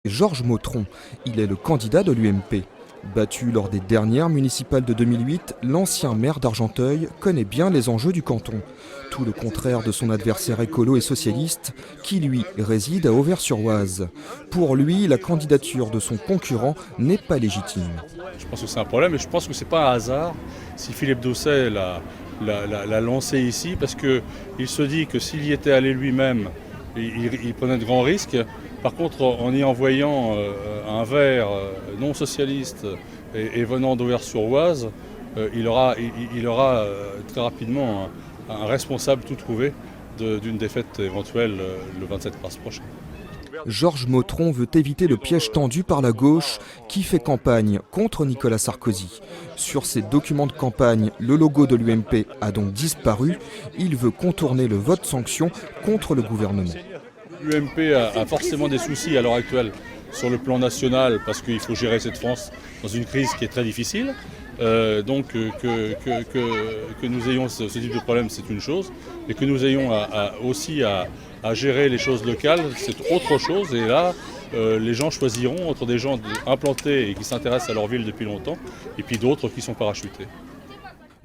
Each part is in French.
Georges Mautron, il est le candidat de l'UMP. Battu lors des dernières municipales de 2008, l'ancien maire d'Argenteuil connaît bien les enjeux du canton. Tout le contraire de son adversaire écolo et socialiste, qui lui réside à Auvers-sur-Oise. Pour lui, la candidature de son concurrent n'est pas légitime. Je pense que c'est un problème et je pense que ce n'est pas un hasard si Philippe Doucet l'a lancé ici, parce qu'il se dit que s'il y était allé lui-même, il prenait de grands risques. Par contre, en y envoyant un vert non socialiste et venant d'Auvers-sur-Oise, il aura très rapidement un responsable tout trouvé d'une défaite éventuelle le 27 mars prochain. Georges Mautron veut éviter le piège tendu par la gauche qui fait campagne contre Nicolas Sarkozy. Sur ses documents de campagne, le logo de l'UMP a donc disparu. Il veut contourner le vote sanction contre le gouvernement. L'UMP a forcément des soucis à l'heure actuelle sur le plan national parce qu'il faut gérer cette France dans une crise qui est très difficile. Donc que nous ayons ce type de problème, c'est une chose, mais que nous ayons aussi à gérer les choses locales, c'est autre chose. Et là, les gens choisiront entre des gens implantés et qui s'intéressent à leur ville depuis longtemps, et puis d'autres qui sont parachutés.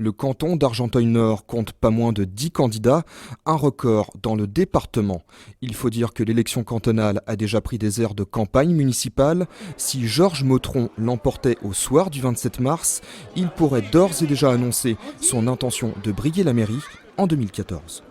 Le canton d'Argenteuil-Nord compte pas moins de 10 candidats, un record dans le département. Il faut dire que l'élection cantonale a déjà pris des airs de campagne municipale. Si Georges Mautron l'emportait au soir du 27 mars, il pourrait d'ores et déjà annoncer son intention de briguer la mairie en 2014.